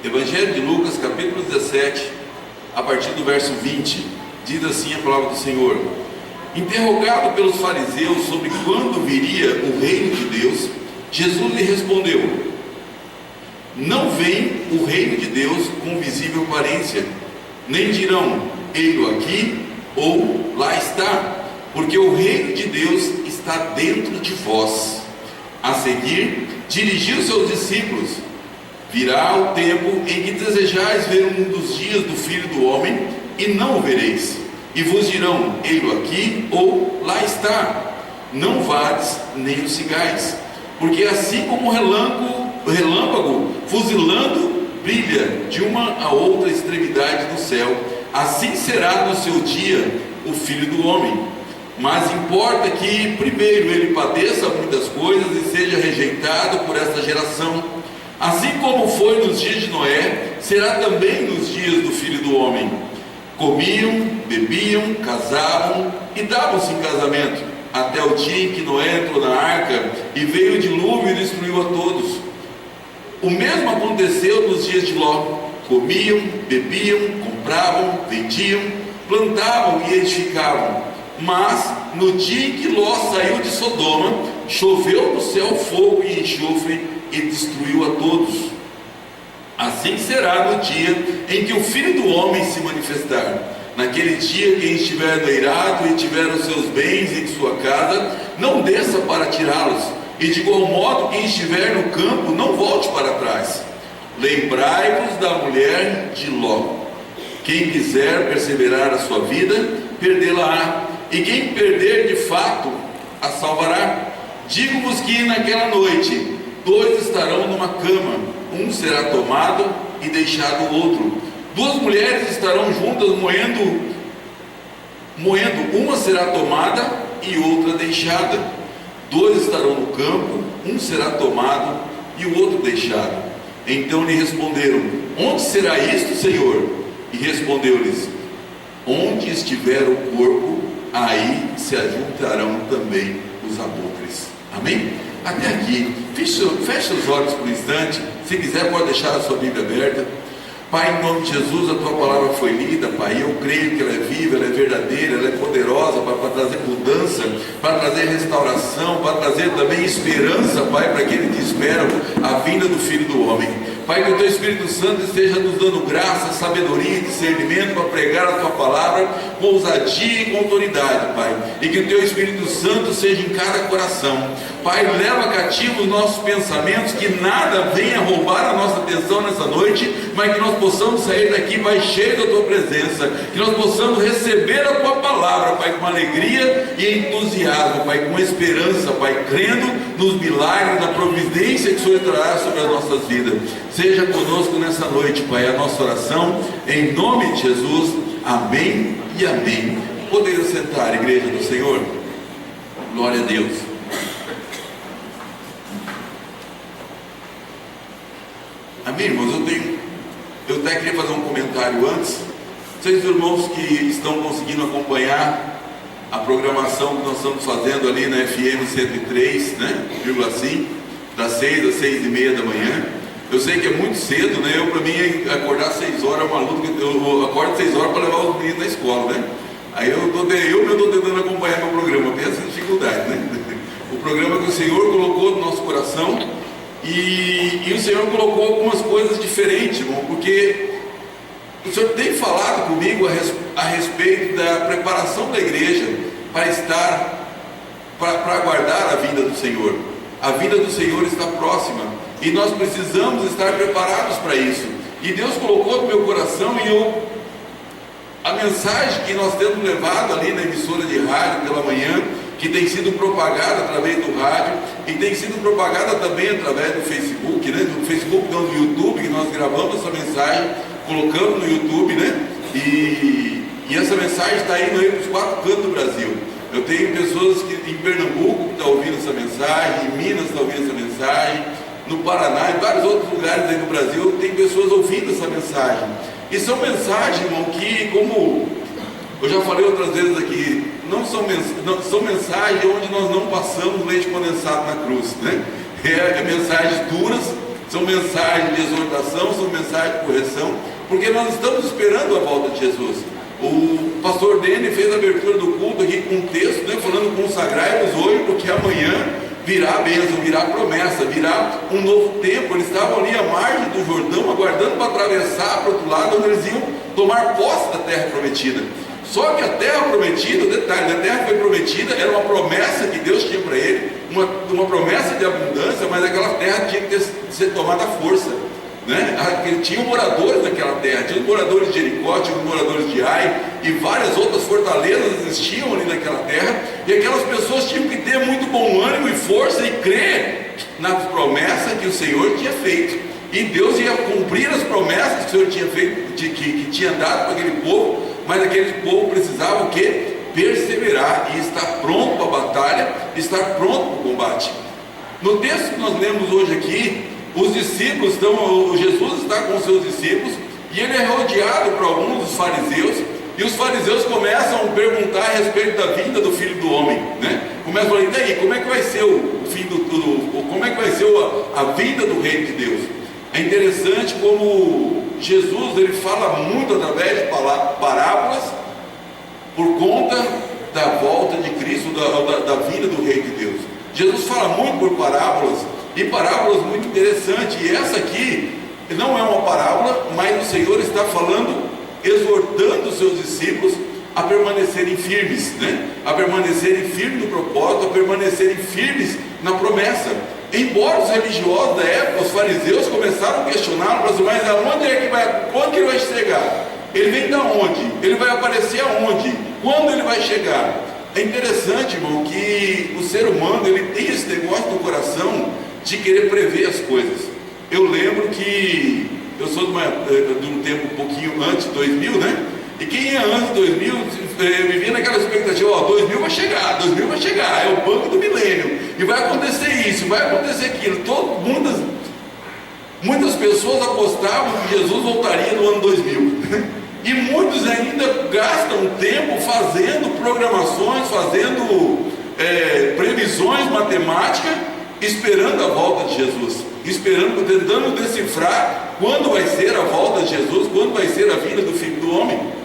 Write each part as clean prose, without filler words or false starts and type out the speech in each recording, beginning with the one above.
Evangelho de Lucas, capítulo 17, a partir do verso 20, diz assim a palavra do Senhor: Interrogado pelos fariseus sobre quando viria o reino de Deus, Jesus lhe respondeu: Não vem o reino de Deus com visível aparência, nem dirão, ei-lo aqui, ou lá está, porque o reino de Deus está dentro de vós. A seguir, dirigiu seus discípulos: Virá o tempo em que desejais ver um dos dias do Filho do Homem, e não o vereis. E vos dirão, ei-lo aqui, ou lá está. Não vades, nem o sigais. Porque assim como o relâmpago fuzilando brilha de uma a outra extremidade do céu, assim será no seu dia o Filho do Homem. Mas importa que primeiro ele padeça muitas coisas e seja rejeitado por esta geração. Assim como foi nos dias de Noé, será também nos dias do Filho do Homem. Comiam, bebiam, casavam e davam-se em casamento, até o dia em que Noé entrou na arca e veio o dilúvio e destruiu a todos. O mesmo aconteceu nos dias de Ló. Comiam, bebiam, compravam, vendiam, plantavam e edificavam. Mas no dia em que Ló saiu de Sodoma, choveu do céu fogo e enxofre e destruiu a todos. Assim será no dia em que o Filho do Homem se manifestar. Naquele dia, quem estiver noirado e tiver os seus bens em sua casa, não desça para tirá-los, e de igual modo, quem estiver no campo, não volte para trás. Lembrai-vos da mulher de Ló. Quem quiser perseverar a sua vida, perdê-la-á, e quem perder de fato, a salvará. Digo-vos que naquela noite 2 estarão numa cama, um será tomado e deixado o outro. 2 mulheres estarão juntas moendo, uma será tomada e outra deixada. 2 estarão no campo, um será tomado e o outro deixado. Então lhe responderam: Onde será isto, Senhor? E respondeu-lhes: Onde estiver o corpo, aí se ajuntarão também os abutres. Amém? Até aqui, feche os olhos por um instante. Se quiser, pode deixar a sua Bíblia aberta. Pai, em nome de Jesus, a tua palavra foi lida, Pai. Eu creio que ela é viva, ela é verdadeira, ela é poderosa, Pai, para trazer mudança, para trazer restauração, para trazer também esperança, Pai, para aqueles que esperam a vinda do Filho do Homem. Pai, que o teu Espírito Santo esteja nos dando graça, sabedoria e discernimento para pregar a tua palavra com ousadia e com autoridade, Pai. E que o teu Espírito Santo seja em cada coração. Pai, leva cativo os nossos pensamentos, que nada venha roubar a nossa atenção nessa noite, mas que nós possamos sair daqui, Pai, cheio da tua presença, que nós possamos receber a tua palavra, Pai, com alegria e entusiasmo, Pai, com esperança, Pai, crendo nos milagres, na providência que o Senhor trará sobre as nossas vidas. Seja conosco nessa noite, Pai, a nossa oração, em nome de Jesus, amém e amém. Poderia sentar, igreja do Senhor? Glória a Deus. Amém, irmãos? Eu até queria fazer um comentário antes. Vocês, irmãos que estão conseguindo acompanhar a programação que nós estamos fazendo ali na FM 103, né, 5, das 6 às 6:30 da manhã. Eu sei que é muito cedo, né? Para mim, acordar às 6 horas é uma luta. Eu acordo às 6 horas para levar os meninos na escola, né? Aí eu estou tentando acompanhar meu programa, tem essa dificuldade, né? O programa que o Senhor colocou no nosso coração, e o Senhor colocou algumas coisas diferentes, irmão, porque o Senhor tem falado comigo a respeito da preparação da igreja para aguardar a vinda do Senhor. A vinda do Senhor está próxima e nós precisamos estar preparados para isso. E Deus colocou no meu coração, a mensagem que nós temos levado ali na emissora de rádio pela manhã, que tem sido propagada através do rádio e tem sido propagada também através do Facebook, né? Do Facebook, não, do YouTube, que nós gravamos essa mensagem, colocamos no YouTube, né? E essa mensagem está indo aí para os 4 cantos do Brasil. Eu tenho pessoas em Pernambuco que estão ouvindo essa mensagem, em Minas estão ouvindo essa mensagem, no Paraná, em vários outros lugares aí no Brasil, tem pessoas ouvindo essa mensagem. E são mensagens, irmão, que, como eu já falei outras vezes aqui, são mensagens onde nós não passamos leite condensado na cruz, né? É mensagens duras, são mensagens de exortação, são mensagens de correção, porque nós estamos esperando a volta de Jesus. O pastor Dene fez a abertura do culto aqui com um texto, né, falando: consagrai-vos hoje, porque amanhã virá a bênção, virá a promessa, virá um novo tempo. Eles estavam ali à margem do Jordão, aguardando para atravessar para o outro lado, onde eles iam tomar posse da terra prometida. Só que a terra prometida, detalhe, a terra foi prometida, era uma promessa que Deus tinha para ele, uma promessa de abundância, mas aquela terra tinha que ser tomada à força, né? Tinham moradores naquela terra, tinham moradores de Jericó, tinham moradores de Ai, e várias outras fortalezas existiam ali naquela terra, e aquelas pessoas tinham que ter muito bom ânimo e força e crer nas promessas que o Senhor tinha feito, e Deus ia cumprir as promessas que o Senhor tinha feito, que tinha dado para aquele povo. Mas aquele povo precisava o quê? Perseverar e estar pronto para a batalha, estar pronto para o combate. No texto que nós lemos hoje aqui, os discípulos Jesus está com os seus discípulos, e ele é rodeado por alguns dos fariseus, e os fariseus começam a perguntar a respeito da vinda do Filho do Homem, né? Começam a falar: e daí, como é que vai ser o fim como é que vai ser a vinda do Reino de Deus? É interessante como Jesus, ele fala muito através de parábolas, por conta da volta de Cristo, da vinda do Reino de Deus. Jesus fala muito por parábolas, e parábolas muito interessantes, e essa aqui não é uma parábola, mas o Senhor está falando, exortando os seus discípulos a permanecerem firmes, né? A permanecerem firmes no propósito, a permanecerem firmes na promessa. Embora os religiosos da época, os fariseus, começaram a questioná-lo, mas aonde é que vai, quando que ele vai chegar? Ele vem da onde? Ele vai aparecer aonde? Quando ele vai chegar? É interessante, irmão, que o ser humano, ele tem esse negócio no coração de querer prever as coisas. Eu lembro que eu sou de um tempo um pouquinho antes de 2000, né? E quem é antes de 2000 vivia naquela expectativa: 2000 vai chegar, é o banco do milênio, e vai acontecer isso, vai acontecer aquilo. Muitas pessoas apostavam que Jesus voltaria no ano 2000, e muitos ainda gastam tempo fazendo programações, fazendo previsões matemáticas, esperando a volta de Jesus, tentando decifrar quando vai ser a volta de Jesus, quando vai ser a vinda do Filho do Homem.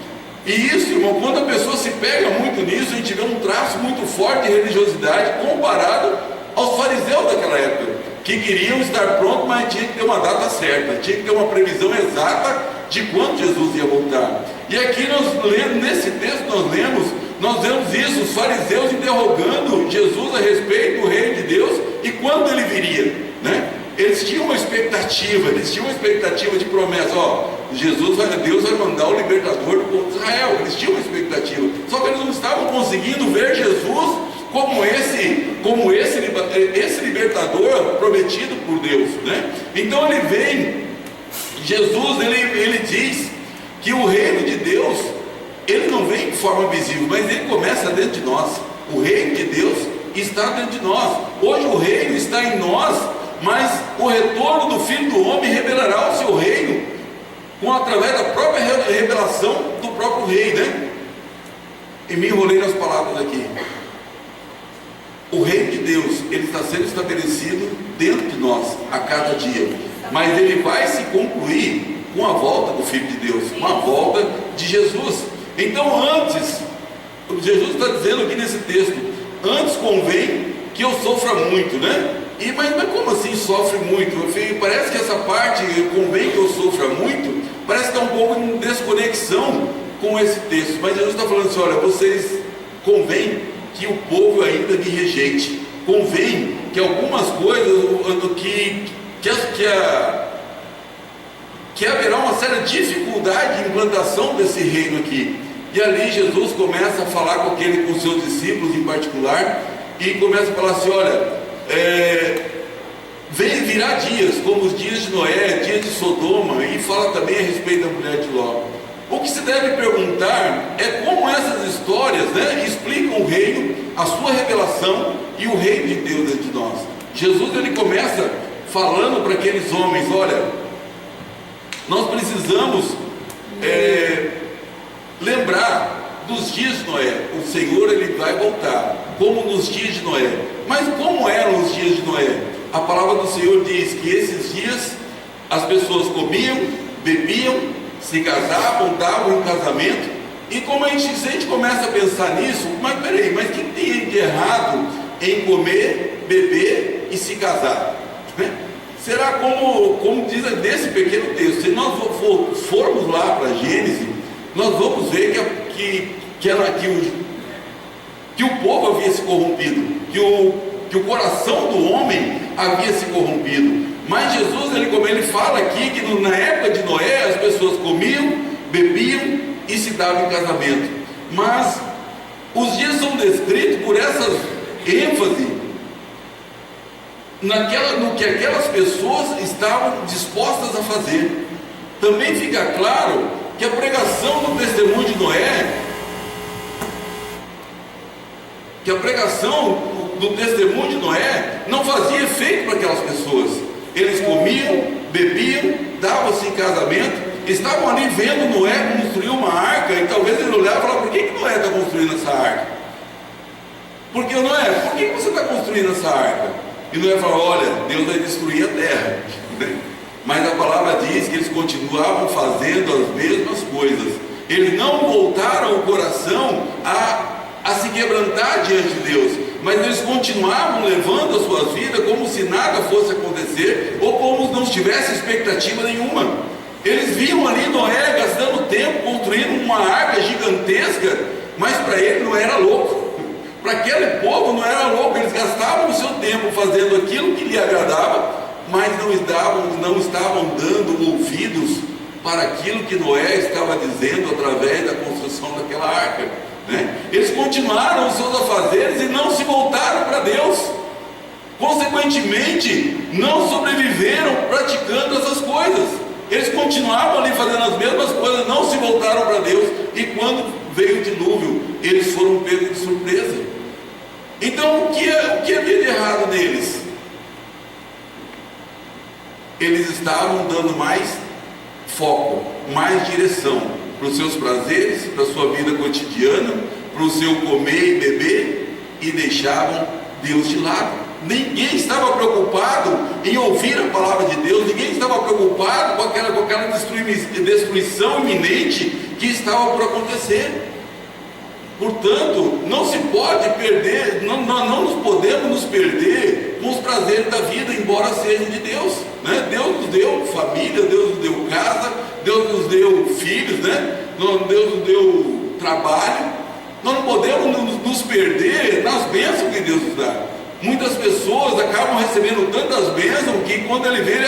E isso, irmão, quando a pessoa se pega muito nisso, a gente vê um traço muito forte de religiosidade comparado aos fariseus daquela época, que queriam estar prontos, mas tinha que ter uma data certa, tinha que ter uma previsão exata de quando Jesus ia voltar. E aqui nesse texto nós vemos isso, os fariseus interrogando Jesus a respeito do reino de Deus e quando ele viria, né? Eles tinham uma expectativa, de promessa: Deus vai mandar o libertador do povo de Israel. Eles tinham uma expectativa, só que eles não estavam conseguindo ver Jesus como esse libertador prometido por Deus, né? Então ele vem, Jesus, ele diz que o reino de Deus, ele não vem de forma visível, mas ele começa dentro de nós. O reino de Deus está dentro de nós. Hoje o reino está em nós, mas o retorno do Filho do Homem revelará o seu reino através da própria revelação do próprio rei, né? E me enrolei nas palavras aqui. O reino de Deus, ele está sendo estabelecido dentro de nós a cada dia, mas ele vai se concluir com a volta do Filho de Deus, com a volta de Jesus. Então antes, Jesus está dizendo aqui nesse texto: antes convém que eu sofra muito, né? Mas como assim sofre muito? Parece que essa parte, convém que eu sofra muito, parece que está um pouco em desconexão com esse texto. Mas Jesus está falando assim: olha, vocês, convém que o povo ainda me rejeite, convém que algumas coisas, que haverá uma certa dificuldade de implantação desse reino aqui. E ali Jesus começa a falar com seus discípulos em particular, e começa a falar assim: olha, virá dias como os dias de Noé, dias de Sodoma, e fala também a respeito da mulher de Ló. O que se deve perguntar é como essas histórias, né, explicam o reino, a sua revelação e o reino de Deus dentro de nós. Jesus, ele começa falando para aqueles homens: olha, nós precisamos lembrar dos dias de Noé. O Senhor, ele vai voltar como nos dias de Noé. Mas como eram os dias de Noé? A palavra do Senhor diz que esses dias As pessoas comiam, bebiam, se casavam, davam em casamento. E como se a gente começa a pensar nisso, mas peraí, mas o que tem de errado em comer, beber e se casar? Será como diz nesse pequeno texto? Se nós formos lá para Gênesis, nós vamos ver que o povo havia se corrompido, que o coração do homem havia se corrompido. Mas Jesus, como ele fala aqui, que na época de Noé as pessoas comiam, bebiam e se davam em casamento. Mas os dias são descritos por essas ênfase no que aquelas pessoas estavam dispostas a fazer. Também fica claro que a pregação do testemunho de Noé, não fazia efeito para aquelas pessoas. Eles comiam, bebiam, davam-se em casamento, estavam ali vendo Noé construir uma arca, e talvez ele olhava e falava: por que Noé está construindo essa arca? Porque Noé, por que você está construindo essa arca? E Noé falou: olha, Deus vai destruir a terra. Mas a palavra diz que eles continuavam fazendo as mesmas coisas. Eles não voltaram o coração a se quebrantar diante de Deus, mas eles continuavam levando as suas vidas como se nada fosse acontecer, ou como não tivesse expectativa nenhuma. Eles viam ali Noé gastando tempo construindo uma arca gigantesca, mas para ele não era louco. Para aquele povo não era louco. Eles gastavam o seu tempo fazendo aquilo que lhe agradava, mas não estavam dando ouvidos para aquilo que Noé estava dizendo através da construção daquela arca, Eles continuaram os seus afazeres e não se voltaram para Deus. Consequentemente, não sobreviveram praticando essas coisas. Eles continuavam ali fazendo as mesmas coisas, não se voltaram para Deus. E quando veio o dilúvio, eles foram pegos de surpresa. Então, o que havia de errado neles? Eles estavam dando mais foco, mais direção para os seus prazeres, para a sua vida cotidiana, para o seu comer e beber, e deixavam Deus de lado. Ninguém estava preocupado em ouvir a palavra de Deus, ninguém estava preocupado com aquela destruição iminente que estava por acontecer. Portanto, não se pode perder, não nos podemos nos perder com os prazeres da vida, embora sejam de Deus, Deus nos deu família, Deus nos deu casa, Deus nos deu filhos, Deus nos deu trabalho. Nós não podemos nos perder nas bênçãos que Deus nos dá. Muitas pessoas acabam recebendo tantas bênçãos que quando ele vê,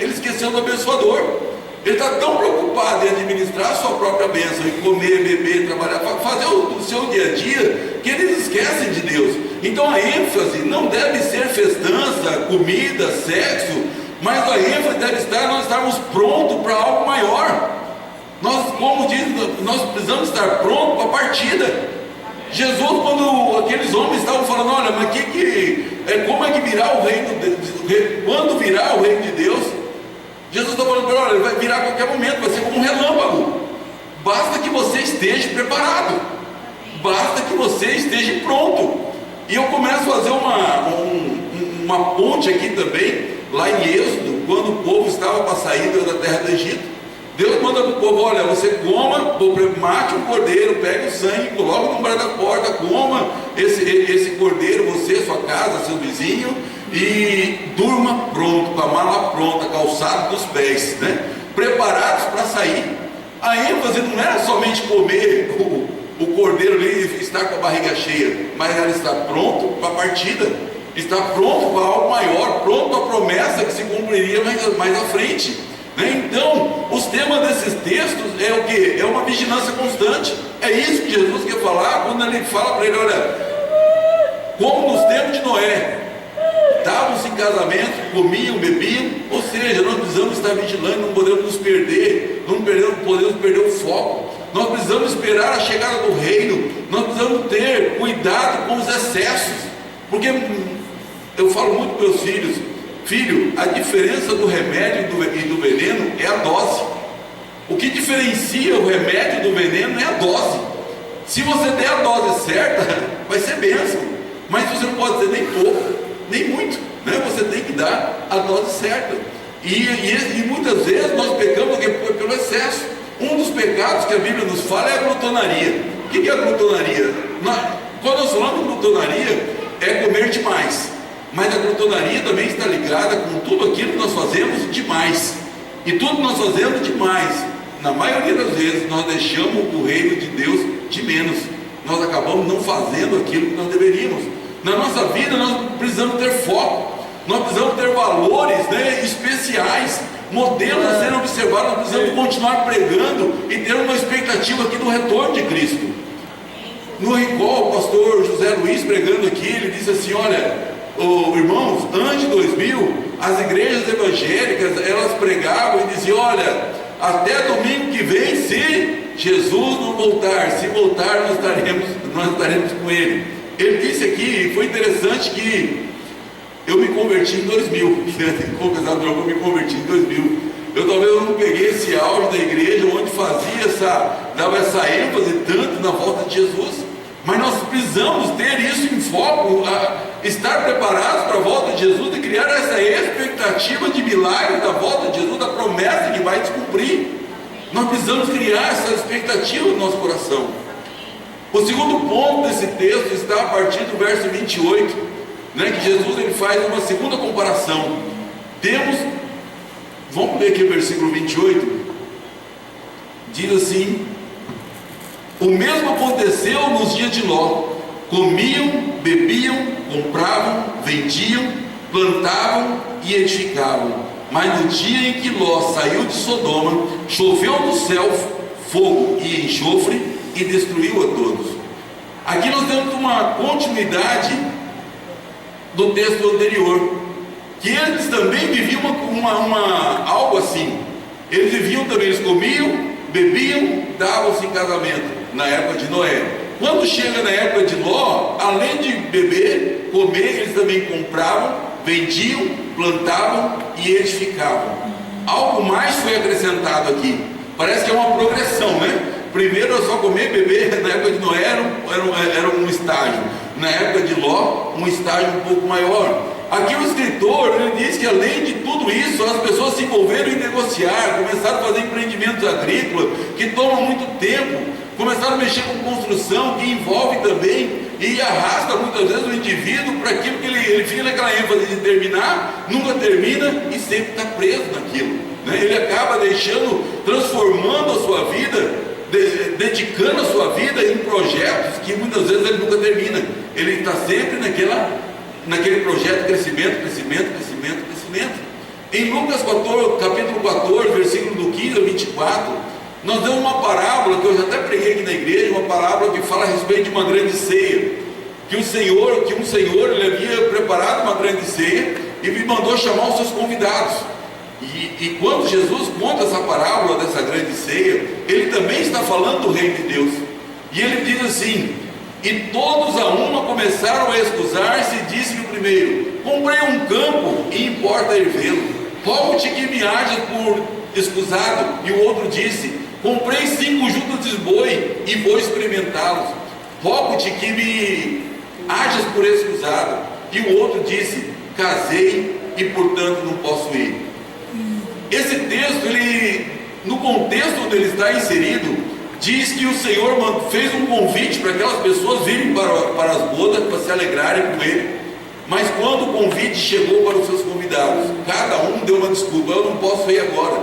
ele esqueceu do abençoador. Ele está tão preocupado em administrar a sua própria bênção, em comer, beber, trabalhar, fazer o seu dia a dia, que eles esquecem de Deus. Então a ênfase não deve ser festança, comida, sexo, mas a ênfase deve estar nós estarmos prontos para algo maior. Nós, como diz, nós precisamos estar prontos para a partida. Jesus, quando aqueles homens estavam falando: olha, mas como é que virá o reino de Deus? Quando virá o reino de Deus? Jesus está falando: olha, ele vai virar a qualquer momento, vai ser como um relâmpago. Basta que você esteja preparado, basta que você esteja pronto. E eu começo a fazer uma ponte aqui também, lá em Êxodo, quando o povo estava para sair da terra do Egito. Deus manda para o povo: olha, você coma, mate um cordeiro, pegue o sangue, coloque no umbral da porta, coma esse cordeiro, você, sua casa, seu vizinho, e durma pronto, com a mala pronta, calçado dos pés, preparados para sair. A ênfase não era somente comer o cordeiro ali e estar com a barriga cheia, mas era estar pronto para a partida, estar pronto para algo maior, pronto para a promessa que se cumpriria mais à frente. Então, os temas desses textos é o que? É uma vigilância constante. É isso que Jesus quer falar quando ele fala para ele: olha, como nos tempos de Noé, davam-se em casamento, comiam, bebiam. Ou seja, nós precisamos estar vigilantes, não podemos nos perder, não podemos perder o foco. Nós precisamos esperar a chegada do reino, nós precisamos ter cuidado com os excessos, porque eu falo muito para meus filhos: filho, a diferença do remédio e do veneno é a dose. O que diferencia o remédio do veneno é a dose. Se você der a dose certa, vai ser bênção, mas você não pode ter nem pouco, nem muito, Você tem que dar a dose certa. E muitas vezes nós pecamos pelo excesso. Um dos pecados que a Bíblia nos fala é a glutonaria. O que é a glutonaria? Quando nós falamos de glutonaria, é comer demais. Mas a glutonaria também está ligada com tudo aquilo que nós fazemos demais. E tudo que nós fazemos demais, na maioria das vezes, nós deixamos o reino de Deus de menos. Nós acabamos não fazendo aquilo que nós deveríamos. Na nossa vida nós precisamos ter foco. Nós precisamos ter valores, né, especiais, modelos a serem observados. Nós precisamos continuar pregando e ter uma expectativa aqui do retorno de Cristo. No recall, o pastor José Luiz pregando aqui, ele disse assim: olha, irmãos, antes de 2000, as igrejas evangélicas, elas pregavam e diziam: olha, até domingo que vem, se Jesus não voltar, se voltar, nós estaremos com Ele. Ele disse aqui, foi interessante, que eu me converti em 2000, eu me converti em 2000. Talvez eu não peguei esse auge da igreja, onde dava essa ênfase tanto na volta de Jesus. Mas nós precisamos ter isso em foco, estar preparados para a volta de Jesus e criar essa expectativa de milagre da volta de Jesus, da promessa que vai se cumprir. Nós precisamos criar essa expectativa no nosso coração. O segundo ponto desse texto está a partir do verso 28, né, que Jesus ele faz uma segunda comparação. Vamos ler aqui o versículo 28, diz assim: o mesmo aconteceu nos dias de Ló. Comiam, bebiam, compravam, vendiam, plantavam e edificavam. Mas no dia em que Ló saiu de Sodoma, choveu do céu fogo e enxofre e destruiu a todos. Aqui nós temos uma continuidade do texto anterior, que eles também viviam algo assim. Eles viviam também, eles comiam, bebiam, davam-se em casamento na época de Noé. Quando chega na época de Ló, além de beber, comer, eles também compravam, vendiam, plantavam e edificavam. Algo mais foi acrescentado aqui. Parece que é uma progressão, né? Primeiro era só comer e beber. Na época de Noé era um estágio. Na época de Ló, um estágio um pouco maior. Aqui o escritor, ele diz que além de tudo isso, as pessoas se envolveram em negociar, começaram a fazer empreendimentos agrícolas que tomam muito tempo, começaram a mexer com construção, que envolve também e arrasta muitas vezes o indivíduo para aquilo que ele fica naquela ênfase de terminar, nunca termina e sempre está preso naquilo, né? Ele acaba transformando a sua vida, dedicando a sua vida em projetos que muitas vezes ele nunca termina. Ele está sempre naquele projeto de crescimento. Em Lucas 14, capítulo 14, versículo do 15 ao 24, nós temos uma parábola que eu já até preguei aqui na igreja, uma parábola que fala a respeito de uma grande ceia, que um senhor ele havia preparado uma grande ceia e me mandou chamar os seus convidados. E quando Jesus conta essa parábola dessa grande ceia, ele também está falando do reino de Deus. E ele diz assim: e todos a uma começaram a escusar-se, e disse-lhe o primeiro: comprei um campo e importa ir vê-lo, rogo-te que me haja por escusado. E o outro disse: comprei 5 jutas de boi e vou experimentá-los, rogo-te que me hajas por escusado. E o outro disse: casei e portanto não posso ir. Esse texto, no contexto onde ele está inserido, diz que o Senhor fez um convite para aquelas pessoas virem para as bodas, para se alegrarem com ele. Mas quando o convite chegou para os seus convidados, cada um deu uma desculpa: eu não posso ir agora.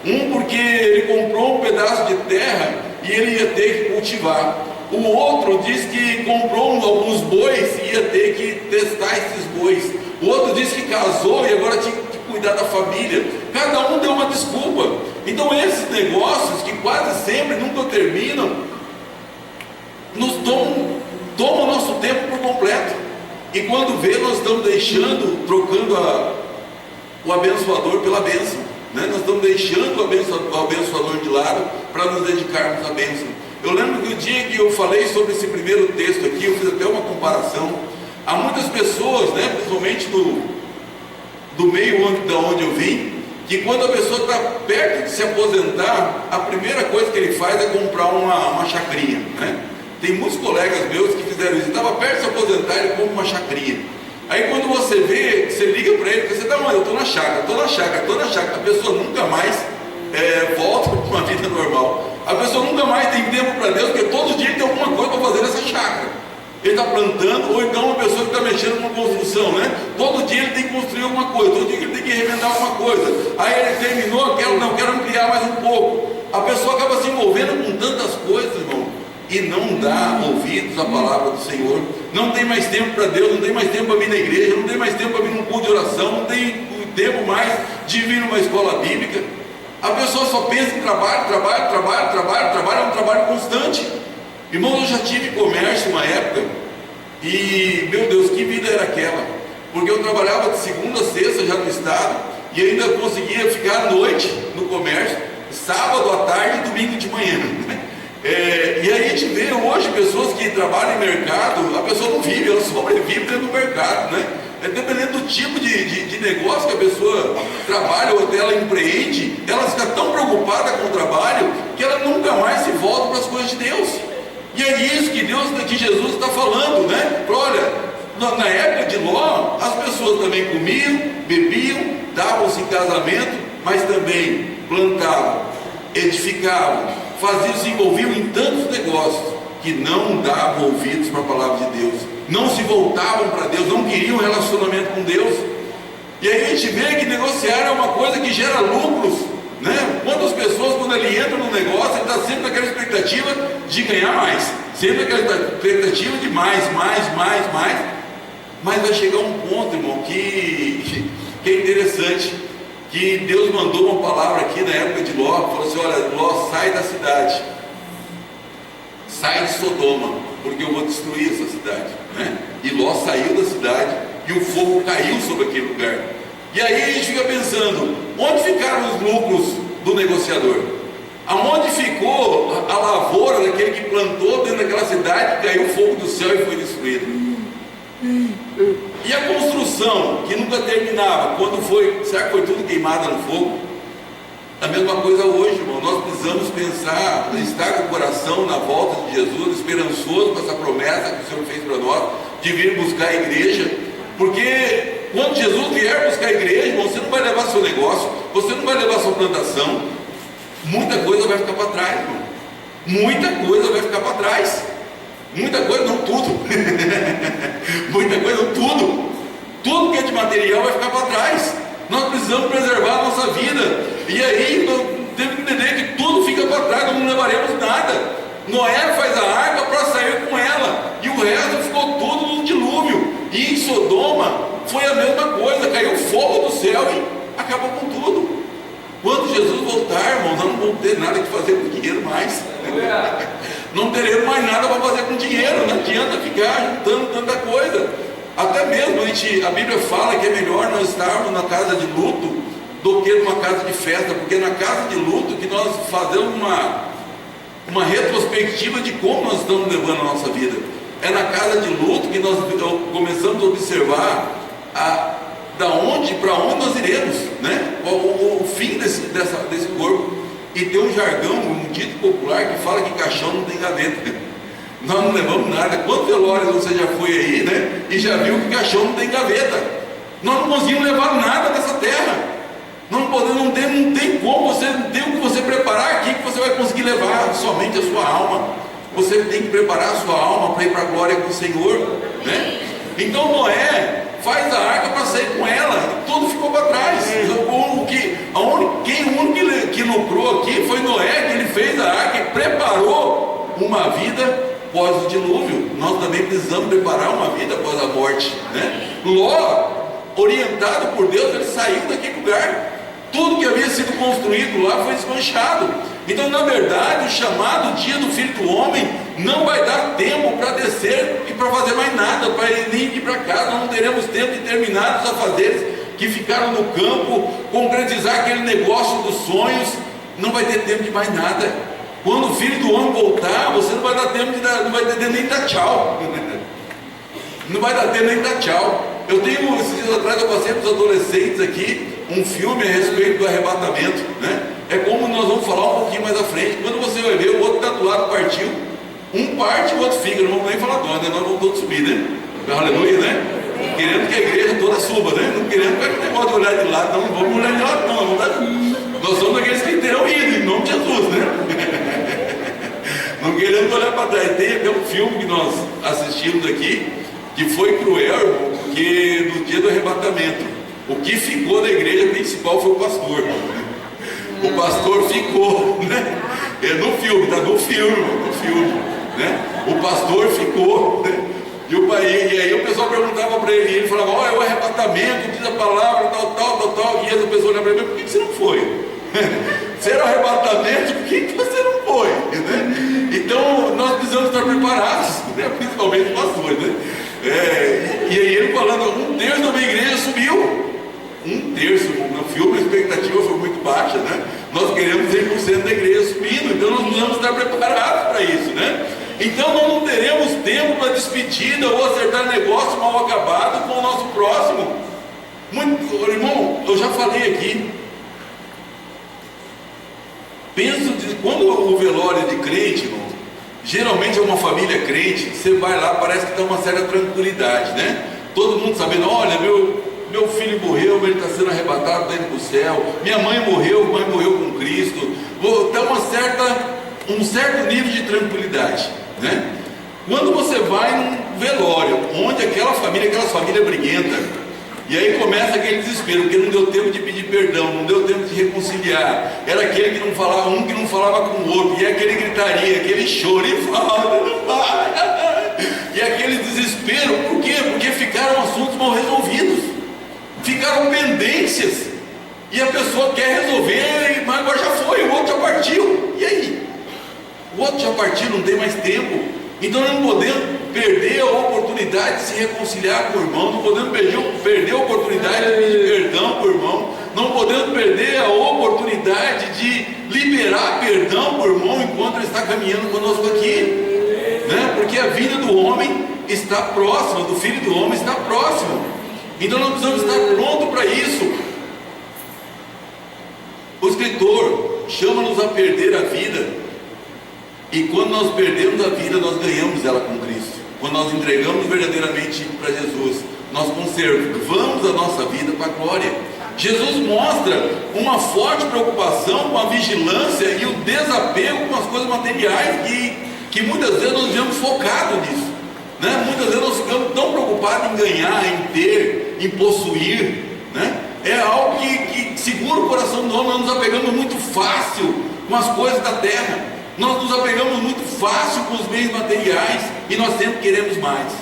Um porque ele comprou um pedaço de terra e ele ia ter que cultivar. O outro diz que comprou alguns bois e ia ter que testar esses bois. O outro diz que casou e agora tinha que cuidar da família. Cada um deu uma desculpa. Então esses negócios, que quase sempre nunca terminam, nos tomam o nosso tempo por completo. E quando vê, nós estamos trocando o abençoador pela bênção, né? Nós estamos deixando o abençoador de lado para nos dedicarmos à bênção. Eu lembro que o dia que eu falei sobre esse primeiro texto aqui, eu fiz até uma comparação. Há muitas pessoas, né, principalmente do meio da onde eu vim, que quando a pessoa está perto de se aposentar, a primeira coisa que ele faz é comprar uma chacrinha, né? Tem muitos colegas meus que fizeram isso. Estava perto de se aposentar, ele compra uma chacrinha. Aí quando você vê, você liga para ele, você está onde? Eu estou na chácara, a pessoa nunca mais volta para uma vida normal. A pessoa nunca mais tem tempo para Deus, porque todo dia ele tem alguma coisa para fazer nessa chácara. Ele está plantando, ou então uma pessoa que está mexendo com construção, né? Todo dia ele tem que construir alguma coisa, todo dia ele tem que remendar alguma coisa. Aí ele terminou, quero ampliar mais um pouco. A pessoa acaba se envolvendo com tantas coisas, irmão, e não dá ouvidos à palavra do Senhor. Não tem mais tempo para Deus, não tem mais tempo para vir na igreja, não tem mais tempo para vir num culto de oração, não tem tempo mais de vir numa escola bíblica. A pessoa só pensa em trabalho, é um trabalho constante. Irmão, eu já tive comércio uma época, e meu Deus, que vida era aquela? Porque eu trabalhava de segunda a sexta já no estado, e ainda conseguia ficar à noite no comércio, sábado à tarde e domingo de manhã. E aí a gente vê hoje pessoas que trabalham em mercado, a pessoa não vive, ela sobrevive dentro do mercado, né? Dependendo do tipo de negócio que a pessoa trabalha ou até ela empreende, ela fica tão preocupada com o trabalho que ela nunca mais se volta para as coisas de Deus. E é isso que Jesus está falando, né? Olha, na época de Ló, as pessoas também comiam, bebiam, davam-se em casamento, mas também plantavam, edificavam, se envolviam em tantos negócios que não davam ouvidos para a palavra de Deus, não se voltavam para Deus, não queriam relacionamento com Deus. E aí a gente vê que negociar é uma coisa que gera lucros, né? Quantas pessoas, quando ele entra no negócio, ele está sempre naquela expectativa de ganhar mais, sempre naquela expectativa de mais, mas vai chegar um ponto, irmão, que é interessante, que Deus mandou uma palavra aqui na época de Ló, falou assim: olha, Ló, sai da cidade, sai de Sodoma, porque eu vou destruir essa cidade, né? E Ló saiu da cidade e o fogo caiu sobre aquele lugar. E aí a gente fica pensando, onde ficaram os lucros do negociador? Aonde ficou a lavoura daquele que plantou dentro daquela cidade, caiu o fogo do céu e foi destruído? E a construção que nunca terminava, quando foi, será que foi tudo queimada no fogo? A mesma coisa hoje, irmão. Nós precisamos pensar, estar com o coração na volta de Jesus, esperançoso com essa promessa que o Senhor fez para nós, de vir buscar a igreja, porque quando Jesus vier buscar a igreja, irmão, você não vai levar seu negócio, você não vai levar sua plantação, muita coisa vai ficar para trás, irmão. Muita coisa vai ficar para trás. Muita coisa, não tudo. Muita coisa, não tudo. Tudo que é de material vai ficar para trás. Nós precisamos preservar a nossa vida. E aí nós temos que entender que tudo fica para trás, nós não levaremos nada. Noé faz a arca para sair com ela, e o resto ficou tudo no dilúvio. E em Sodoma foi a mesma coisa, caiu fogo do céu e acabou com tudo. Quando Jesus voltar, irmão, nós não vamos ter nada que fazer com dinheiro mais. Não teremos mais nada para fazer com dinheiro. Não adianta ficar juntando tanta coisa. Até mesmo a Bíblia fala que é melhor nós estarmos na casa de luto do que numa casa de festa, porque na casa de luto que nós fazemos uma retrospectiva de como nós estamos levando a nossa vida. É na casa de luto que nós começamos a observar para onde nós iremos, né? O fim desse corpo. E tem um jargão, um dito popular que fala que caixão não tem gaveta. Nós não levamos nada. Quantos velórios você já foi aí, né? E já viu que caixão não tem gaveta. Nós não conseguimos levar nada dessa terra. Não tem como, você não tem o que você preparar aqui que você vai conseguir levar somente a sua alma. Você tem que preparar a sua alma para ir para a glória com o Senhor, né? Então Noé faz a arca para sair com ela, e tudo ficou para trás. O único que lucrou aqui foi Noé, que ele fez a arca e preparou uma vida pós o dilúvio. Nós também precisamos preparar uma vida após a morte, né? Ló, orientado por Deus, ele saiu daquele lugar. Tudo que havia sido construído lá foi desmanchado. Então, na verdade, o chamado dia do Filho do Homem não vai dar tempo para descer e para fazer mais nada, para nem ir para casa. Nós não teremos tempo de terminar os afazeres que ficaram no campo, concretizar aquele negócio dos sonhos. Não vai ter tempo de mais nada. Quando o Filho do Homem voltar, você não vai dar tempo não vai ter tempo nem dar tchau. Não vai dar tempo nem dar tchau. Esses dias atrás eu passei para os adolescentes aqui um filme a respeito do arrebatamento, né? É como nós vamos falar um pouquinho mais à frente. Quando você vai ver, o outro está do lado partiu, um parte e o outro fica. Não vamos nem falar de onde, nós vamos todos subir, né? Aleluia, né? querendo que a igreja toda suba, né? Não querendo que o negócio de olhar de lado, não vamos olhar de lado, não. Nós somos aqueles que terão ido, em nome de Jesus, né? Não querendo olhar para trás. Tem até um filme que nós assistimos aqui, que foi cruel, porque no dia do arrebatamento, o que ficou da igreja principal foi o pastor. O pastor ficou, né? É no filme, tá no filme, né? O pastor ficou, né? E aí o pessoal perguntava para ele, e ele falava, ó, é o arrebatamento, diz a palavra, tal, e essa pessoa olhava para ele, por que você não foi? Se era o arrebatamento, por que você não foi? Né? Então nós precisamos estar preparados, né? Principalmente os pastores, né? E aí ele falando, 1/3 da minha igreja subiu. 1/3, no filme a expectativa foi muito baixa, né? Nós queremos 100% da igreja subindo, então nós precisamos estar preparados para isso, né? Então nós não teremos tempo para despedida ou acertar negócio mal acabado com o nosso próximo. Irmão, eu já falei aqui, quando o velório é de crente, irmão, geralmente é uma família crente, você vai lá, parece que tem uma certa tranquilidade, né? Todo mundo sabendo, olha, meu filho morreu, ele está sendo arrebatado, está indo para o céu, minha mãe morreu com Cristo. Está um certo nível de tranquilidade, né? Quando você vai num velório, onde aquela família briguenta, e aí começa aquele desespero, porque não deu tempo de pedir perdão, não deu tempo de reconciliar, era aquele que não falava, um que não falava com o outro, e aquele gritaria, aquele choro, e fala, não vai, e aquele desespero, por quê? Porque ficaram assuntos mal resolvidos, ficaram pendências, e a pessoa quer resolver, mas agora já foi, o outro já partiu, e aí? O outro já partiu, não tem mais tempo, então nós não podemos perder a oportunidade de se reconciliar com o irmão, não podemos perder a oportunidade de pedir perdão para o irmão, não podemos perder a oportunidade de liberar perdão para o irmão enquanto ele está caminhando conosco aqui, né? Porque a vida do homem está próxima, do filho do homem está próximo, então nós precisamos estar prontos para isso. O escritor chama-nos a perder a vida, e quando nós perdemos a vida, nós ganhamos ela com Cristo. Quando nós entregamos verdadeiramente para Jesus, nós conservamos a nossa vida para a glória. Jesus mostra uma forte preocupação com a vigilância e o desapego com as coisas materiais, que muitas vezes nós vivemos focados nisso, né? Muitas vezes nós ficamos tão preocupados em ganhar, em ter, em possuir, né? É algo que segura o coração do homem. Nós nos apegamos muito fácil com as coisas da terra, nós nos apegamos muito fácil com os bens materiais, e nós sempre queremos mais.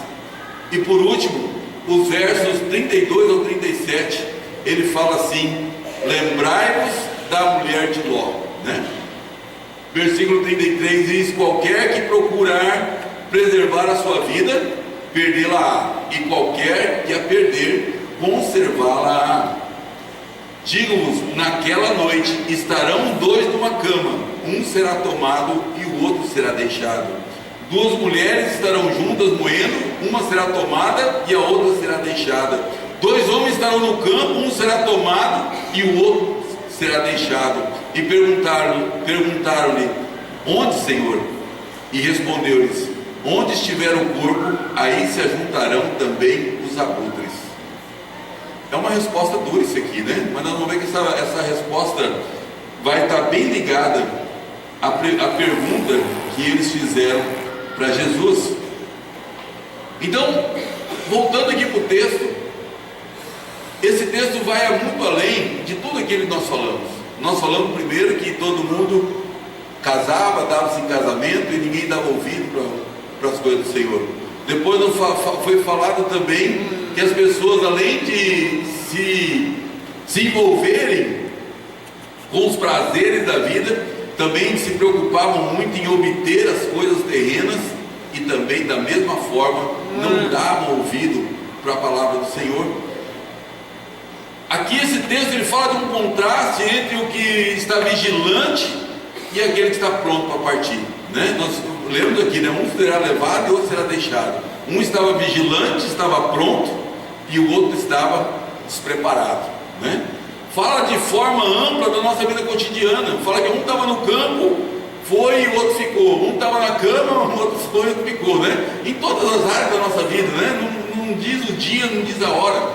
E por último, os versos 32 ao 37, ele fala assim: lembrai-vos da mulher de Ló, né? Versículo 33 diz: qualquer que procurar preservar a sua vida, perdê-la-á, e qualquer que a perder, conservá-la-á. Digo-vos, naquela noite estarão 2 numa cama, um será tomado e o outro será deixado. 2 mulheres estarão juntas moendo, uma será tomada e a outra será deixada. 2 homens estarão no campo, um será tomado e o outro será deixado. E perguntaram-lhe: onde, Senhor? E respondeu-lhes: onde estiver o corpo, aí se ajuntarão também os abutres. É uma resposta dura isso aqui, né? Mas nós vamos ver que essa resposta vai estar bem ligada à pergunta que eles fizeram para Jesus. Então, voltando aqui para o texto, esse texto vai muito além de tudo aquilo que nós falamos. Nós falamos primeiro que todo mundo casava, dava-se em casamento e ninguém dava ouvido para as coisas do Senhor. Depois foi falado também que as pessoas, além de se envolverem com os prazeres da vida, também se preocupavam muito em obter as coisas terrenas, e também da mesma forma não davam ouvido para a palavra do Senhor. Aqui esse texto ele fala de um contraste entre o que está vigilante e aquele que está pronto para partir, né? Nós lemos aqui, né? Um será levado e outro será deixado. Um estava vigilante, estava pronto, e o outro estava despreparado, né? Fala de forma ampla da nossa vida cotidiana. Fala que um estava no campo, foi e o outro ficou. Um estava na cama, o outro foi e o outro ficou, né? Em todas as áreas da nossa vida, né? não diz o dia, não diz a hora,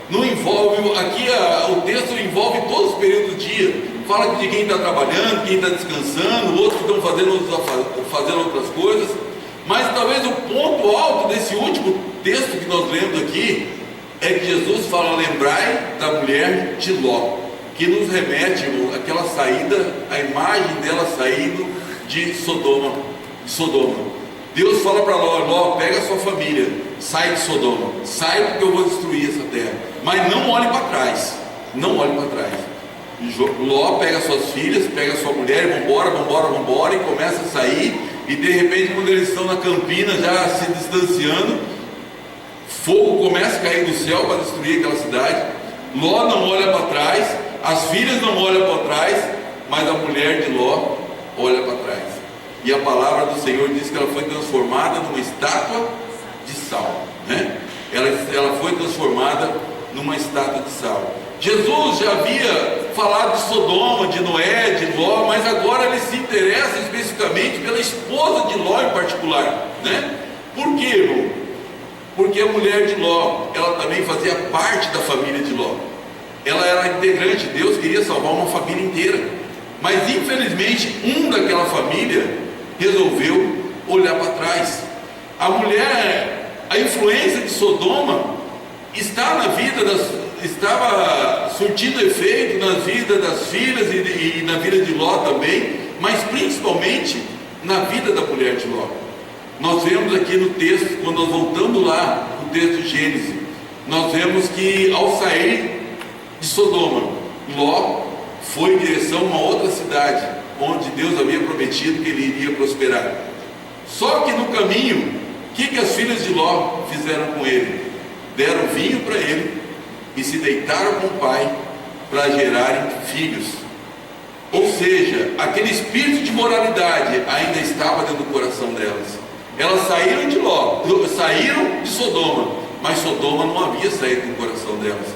não envolve, aqui o texto envolve todos os períodos do dia, fala de quem está trabalhando, quem está descansando, outros que estão fazendo outras coisas, mas talvez o ponto alto desse último texto que nós lemos aqui, é que Jesus fala: lembrai da mulher de Ló, que nos remete àquela saída, a imagem dela saindo de Sodoma. Deus fala para Ló: Ló, pega a sua família, sai de Sodoma, sai porque eu vou destruir essa terra, mas não olhe para trás, não olhe para trás. Ló pega suas filhas, pega sua mulher e vambora, e começa a sair, e de repente, quando eles estão na campina já se distanciando, fogo começa a cair do céu para destruir aquela cidade. Ló não olha para trás, as filhas não olham para trás, mas a mulher de Ló olha para trás. E a palavra do Senhor diz que ela foi transformada numa estátua de sal, né? Ela foi transformada numa estátua de sal. Jesus já havia falado de Sodoma, de Noé, de Ló, mas agora ele se interessa especificamente pela esposa de Ló em particular, né? Por quê, irmão? Porque a mulher de Ló, ela também fazia parte da família de Ló. Ela era integrante. Deus queria salvar uma família inteira, mas infelizmente daquela família resolveu olhar para trás. A mulher, a influência de Sodoma estava surtindo efeito na vida das filhas e na vida de Ló também, mas principalmente na vida da mulher de Ló. Nós vemos aqui no texto, quando nós voltamos lá no texto de Gênesis, nós vemos que ao sair de Sodoma, Ló foi em direção a uma outra cidade, onde Deus havia prometido que ele iria prosperar. Só que no caminho, o que as filhas de Ló fizeram com ele? Deram vinho para ele e se deitaram com o pai para gerarem filhos. Ou seja, aquele espírito de moralidade ainda estava dentro do coração delas. Elas saíram de Ló, saíram de Sodoma, mas Sodoma não havia saído do coração delas.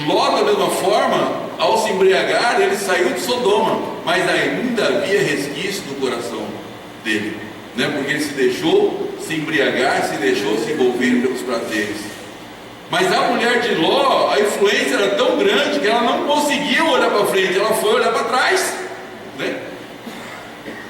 Ló, da mesma forma, ao se embriagar, ele saiu de Sodoma, mas ainda havia resquício no coração dele, né? Porque ele se deixou se embriagar, se deixou se envolver pelos prazeres. Mas a mulher de Ló, a influência era tão grande que ela não conseguiu olhar para frente, ela foi olhar para trás, né?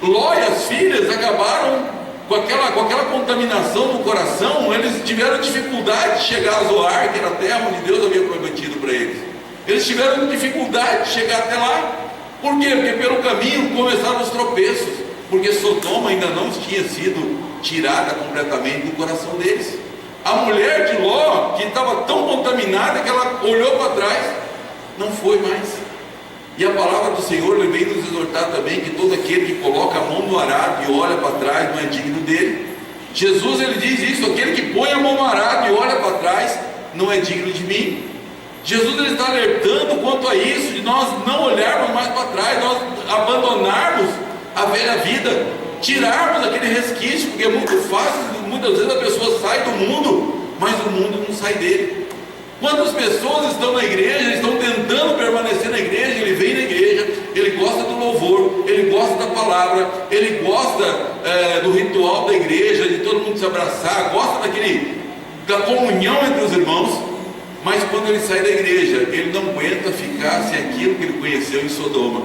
Ló e as filhas acabaram com aquela contaminação no coração. Eles tiveram dificuldade de chegar a Zoar, que era a terra onde Deus havia prometido para eles. Eles tiveram dificuldade de chegar até lá. Por quê? Porque pelo caminho começaram os tropeços, porque Sodoma ainda não tinha sido tirada completamente do coração deles. A mulher de Ló, que estava tão contaminada que ela olhou para trás, não foi mais. E a palavra do Senhor vem nos exortar também que todo aquele que coloca a mão no arado e olha para trás não é digno dele. Jesus, ele diz isso: aquele que põe a mão no arado e olha para trás não é digno de mim. Jesus, ele está alertando quanto a isso, de nós não olharmos mais para trás, nós abandonarmos a velha vida, tirarmos aquele resquício, porque é muito fácil, muitas vezes a pessoa sai do mundo, mas o mundo não sai dele. Quantas pessoas estão na igreja, estão tentando permanecer na igreja, ele vem na igreja, ele gosta do louvor, ele gosta da palavra, ele gosta do ritual da igreja, de todo mundo se abraçar, gosta da comunhão entre os irmãos, mas quando ele sai da igreja, ele não aguenta ficar sem aquilo que ele conheceu em Sodoma.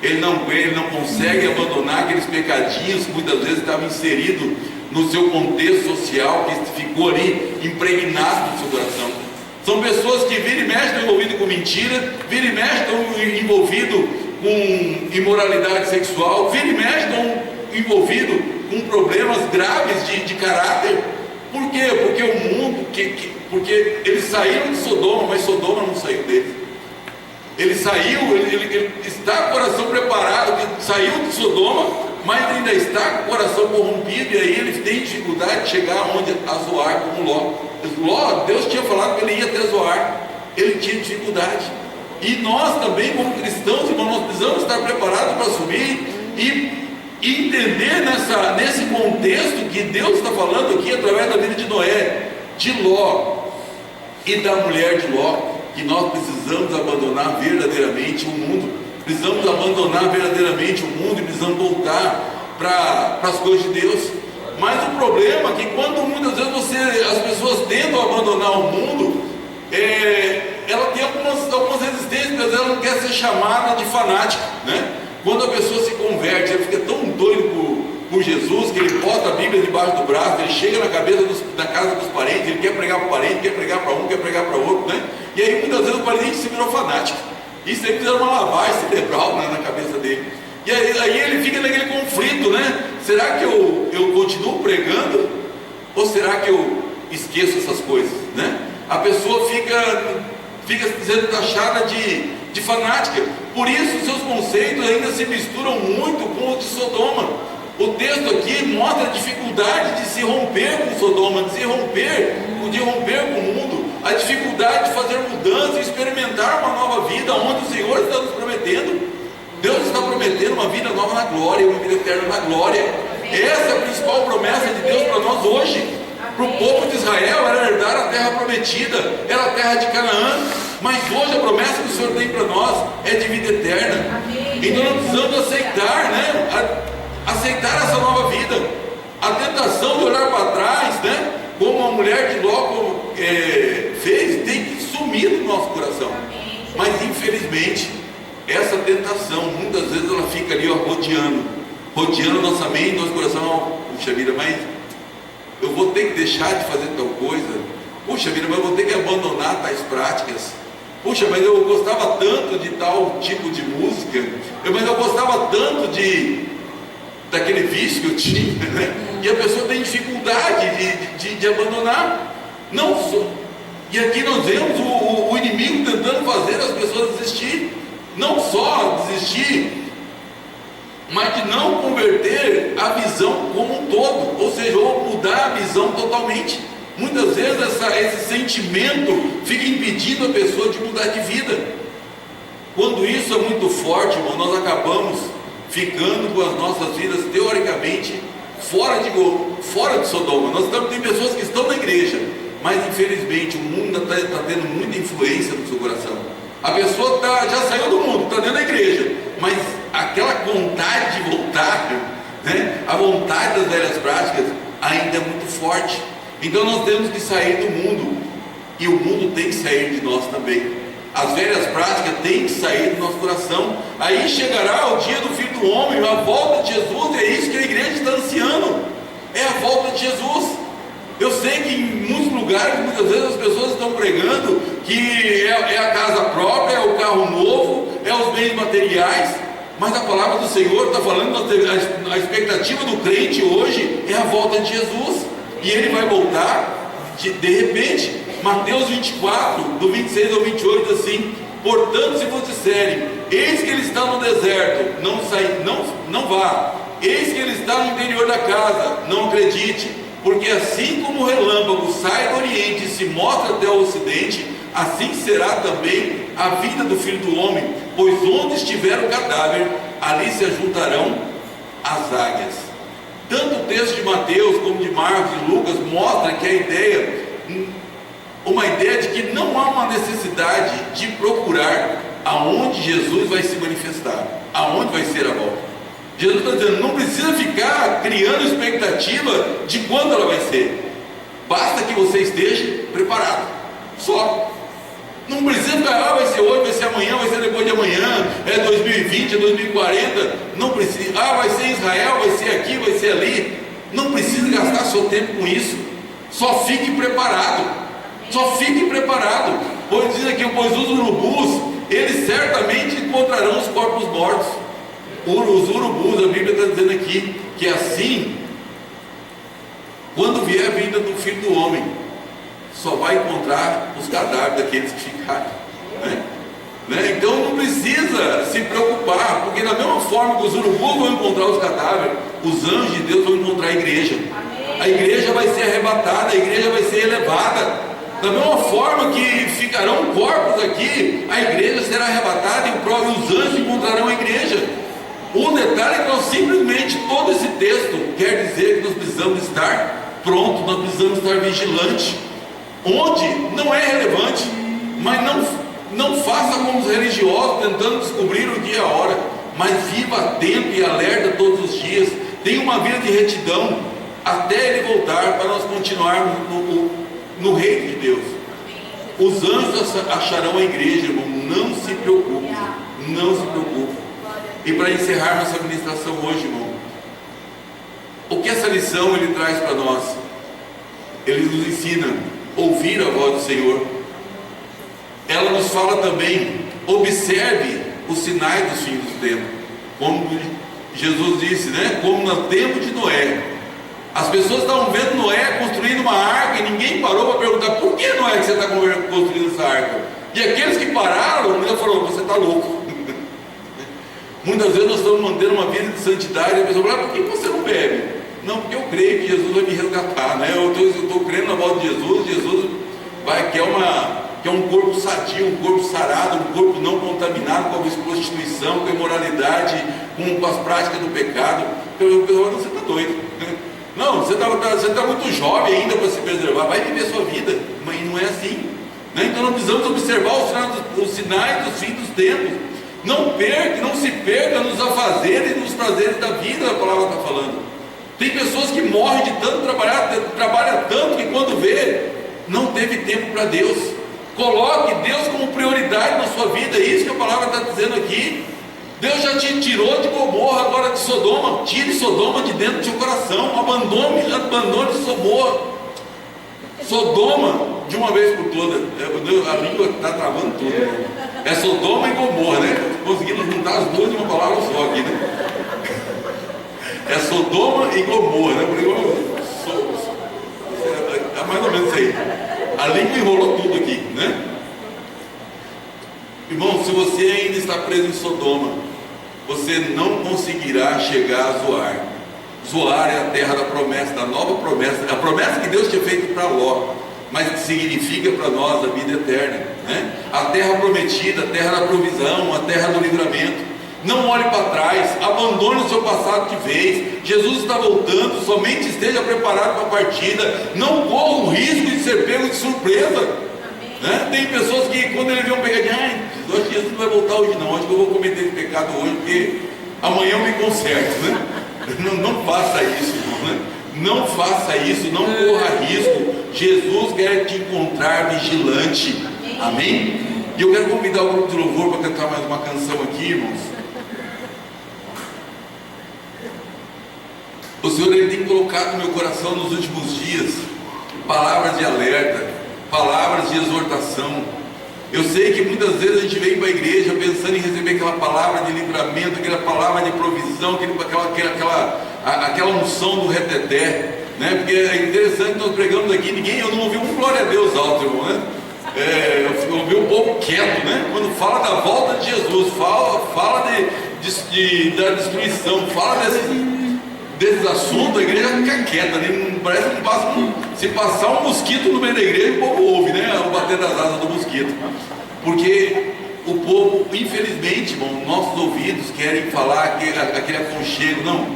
Ele não consegue abandonar aqueles pecadinhos que muitas vezes estavam inseridos no seu contexto social, que ficou ali impregnado no seu coração. São pessoas que vira e mexe estão envolvidas com mentira, vira e mexe estão envolvidos com imoralidade sexual, vira e mexe estão envolvidos com problemas graves de caráter. Por quê? Porque o mundo, porque eles saíram de Sodoma, mas Sodoma não saiu deles. Ele saiu, ele está com o coração preparado, ele saiu de Sodoma, mas ainda está com o coração corrompido, e aí ele tem dificuldade de chegar a Zoar como Ló. Ló, Deus tinha falado que ele ia até Zoar, ele tinha dificuldade. E nós também, como cristãos, irmãos, nós precisamos estar preparados para subir e entender nesse contexto que Deus está falando aqui através da vida de Noé, de Ló e da mulher de Ló, que nós precisamos abandonar verdadeiramente o mundo, precisamos abandonar verdadeiramente o mundo e precisamos voltar para as coisas de Deus. Mas o problema é que quando muitas vezes as pessoas tentam abandonar abandonar o mundo, ela tem algumas resistências, mas ela não quer ser chamada de fanática, né? Quando a pessoa se converte, ela fica tão doido por Jesus, que ele bota a Bíblia debaixo do braço, ele chega na casa dos parentes, ele quer pregar para o parente, quer pregar para um, quer pregar para outro, né? E aí muitas vezes o parente se virou fanático. Isso aí fizeram uma lavagem cerebral, né, na cabeça dele. E aí ele fica naquele conflito, né? Será que eu continuo pregando? Ou será que eu esqueço essas coisas, né? A pessoa fica sendo taxada de fanática. Por isso seus conceitos ainda se misturam muito com os de Sodoma. O texto aqui mostra a dificuldade de se romper com Sodoma, de romper com o mundo, a dificuldade de fazer mudança e experimentar uma nova vida, onde o Senhor está nos prometendo. Deus está prometendo uma vida nova na glória, uma vida eterna na glória. Essa é a principal promessa de Deus para nós hoje. Para o povo de Israel era herdar a terra prometida, era a terra de Canaã, mas hoje a promessa que o Senhor tem para nós é de vida eterna. Então nós precisamos aceitar, né? Aceitar essa nova vida. A tentação de olhar para trás, né? Como a mulher de Ló fez, tem que sumir do nosso coração. Mas infelizmente, essa tentação, muitas vezes ela fica ali, ó, rodeando nossa mente, nosso coração. Puxa vida, mas eu vou ter que deixar de fazer tal coisa. Puxa vida, mas eu vou ter que abandonar tais práticas. Puxa, mas eu gostava tanto de tal tipo de música, mas eu gostava tanto daquele vício que eu tinha, né? E a pessoa tem dificuldade de abandonar. Não só. E aqui nós vemos o inimigo tentando fazer as pessoas desistir. Não só desistir, mas de não converter a visão como um todo, ou seja, ou mudar a visão totalmente. Muitas vezes esse sentimento fica impedindo a pessoa de mudar de vida. Quando isso é muito forte, irmão, nós acabamos ficando com as nossas vidas teoricamente fora de Sodoma. Tem pessoas que estão na igreja, mas infelizmente o mundo está tendo muita influência no seu coração. A pessoa já saiu do mundo, está dentro da igreja, mas aquela vontade de voltar, né, a vontade das velhas práticas ainda é muito forte. Então nós temos que sair do mundo, e o mundo tem que sair de nós também. As velhas práticas têm que sair do nosso coração. Aí chegará o dia do Filho do Homem, a volta de Jesus. É isso que a igreja está ansiando, é a volta de Jesus. Eu sei que em muitos lugares, muitas vezes as pessoas estão pregando que é a casa própria, é o carro novo, é os bens materiais, mas a palavra do Senhor está falando, a expectativa do crente hoje é a volta de Jesus, e ele vai voltar de repente. Mateus 24, do 26 ao 28, diz assim: portanto, se vos disserem, eis que ele está no deserto, não vá, eis que ele está no interior da casa, não acredite, porque assim como o relâmpago sai do oriente e se mostra até o ocidente, assim será também a vida do Filho do Homem, pois onde estiver o cadáver, ali se ajuntarão as águias. Tanto o texto de Mateus como de Marcos e Lucas mostra que uma ideia de que não há uma necessidade de procurar aonde Jesus vai se manifestar, aonde vai ser a volta. Jesus está dizendo, não precisa ficar criando expectativa de quando ela vai ser, basta que você esteja preparado, só. Não precisa ficar, vai ser hoje, vai ser amanhã, vai ser depois de amanhã, é 2020, é 2040, não precisa, vai ser em Israel, vai ser aqui, vai ser ali. Não precisa gastar seu tempo com isso, só fique preparado. Só fique preparado, pois diz aqui, pois os urubus, eles certamente encontrarão os corpos mortos. Os urubus, a Bíblia está dizendo aqui, que assim, quando vier a vinda do Filho do Homem, só vai encontrar os cadáveres daqueles que ficaram, né? Então não precisa se preocupar, porque da mesma forma que os urubus vão encontrar os cadáveres, os anjos de Deus vão encontrar a igreja. A igreja vai ser arrebatada, a igreja vai ser elevada. Da mesma forma que ficarão corpos aqui, a igreja será arrebatada e os anjos encontrarão a igreja. Um detalhe é que nós simplesmente, todo esse texto quer dizer que nós precisamos estar prontos, nós precisamos estar vigilantes. Onde não é relevante, mas não faça como os religiosos tentando descobrir o dia e a hora, mas viva atento e alerta todos os dias. Tenha uma vida de retidão até ele voltar, para nós continuarmos no reino de Deus. Os anjos acharão a igreja, irmão. Não se preocupe, não se preocupe. E para encerrar nossa ministração hoje, irmão, o que essa lição ele traz para nós? Ele nos ensina a ouvir a voz do Senhor. Ela nos fala também, observe os sinais dos fins dos tempos. Como Jesus disse, né? Como no tempo de Noé. As pessoas estavam vendo Noé construindo uma arca e ninguém parou para perguntar: por que, Noé, que você está construindo essa arca? E aqueles que pararam, ainda falaram: você está louco. Muitas vezes nós estamos mantendo uma vida de santidade e a pessoa fala: por que você não bebe? Não, porque eu creio que Jesus vai me resgatar, né? Eu estou crendo na voz de Jesus. Jesus quer um corpo sadio, um corpo sarado, um corpo não contaminado com a prostituição, com a imoralidade, com as práticas do pecado. Eu falo: você está doido. Não, você está muito jovem ainda para se preservar, vai viver a sua vida. Mas não é assim, né? Então nós precisamos observar os sinais dos fins dos tempos. Não se perca nos afazeres e nos prazeres da vida. A palavra está falando. Tem pessoas que morrem de tanto trabalhar, trabalha tanto que quando vê, não teve tempo para Deus. Coloque Deus como prioridade na sua vida. É isso que a palavra está dizendo aqui. Deus já te tirou de Gomorra, agora de Sodoma. Tire Sodoma de dentro do seu coração. Abandone Sodoma de uma vez por todas. A língua está travando tudo. É Sodoma e Gomorra, né? Conseguimos juntar as duas de uma palavra só aqui, né? É Sodoma e Gomorra, né? É mais ou menos isso aí. A língua enrolou tudo aqui, né? Irmão, se você ainda está preso em Sodoma, você não conseguirá chegar a Zoar. Zoar é a terra da promessa, da nova promessa, a promessa que Deus tinha feito para Ló, mas que significa para nós a vida eterna, né? A terra prometida, a terra da provisão, a terra do livramento. Não olhe para trás, abandone o seu passado de vez. Jesus está voltando, somente esteja preparado para a partida. Não corra o risco de ser pego de surpresa, né? Tem pessoas que quando ele vê um pecado, eu acho que Jesus não vai voltar hoje não, acho que eu vou cometer esse pecado hoje, porque amanhã eu me conserto, né? Não faça isso, né? Não faça isso, não corra risco. Jesus quer te encontrar vigilante, amém? E eu quero convidar o grupo de louvor para cantar mais uma canção aqui, irmãos. O Senhor ele tem colocado no meu coração nos últimos dias palavras de alerta, palavras de exortação. Eu sei que muitas vezes a gente vem para a igreja pensando em receber aquela palavra de livramento, aquela palavra de provisão, aquela unção do reteté, né? Porque é interessante, nós pregamos aqui, eu não ouvi um glória a Deus alto, irmão, né? Eu ouvi um pouco quieto, né? Quando fala da volta de Jesus, fala da destruição, fala desses assuntos, a igreja fica quieta, né? Parece que se passar um mosquito no meio da igreja, o povo ouve, né? O bater das asas do mosquito. Porque o povo, infelizmente, irmão, nossos ouvidos querem falar aquele aconchego. Não,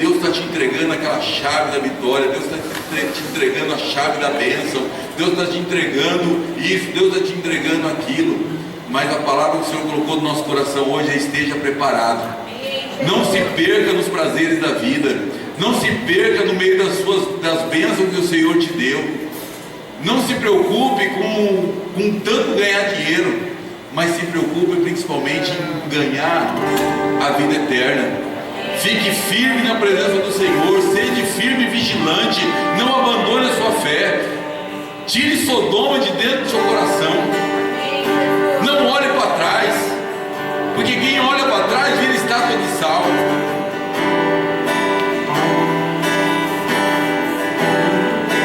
Deus está te entregando aquela chave da vitória, Deus está te entregando a chave da bênção, Deus está te entregando isso, Deus está te entregando aquilo. Mas a palavra que o Senhor colocou no nosso coração hoje é: esteja preparado. Não se perca nos prazeres da vida. Não se perca no meio das bênçãos que o Senhor te deu. Não se preocupe com tanto ganhar dinheiro, mas se preocupe principalmente em ganhar a vida eterna. Fique firme na presença do Senhor. Seja firme e vigilante. Não abandone a sua fé. Tire Sodoma de dentro do seu coração. Não olhe para trás, porque quem olha para trás vira estátua de sal.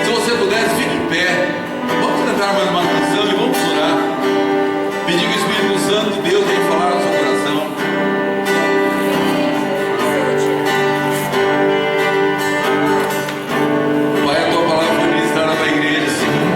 Se você pudesse, fique em pé. Vamos cantar mais uma canção e vamos orar. Pedir que o Espírito Santo de Deus venha falar ao seu coração. Pai, a tua palavra foi ministrada para a igreja, Senhor.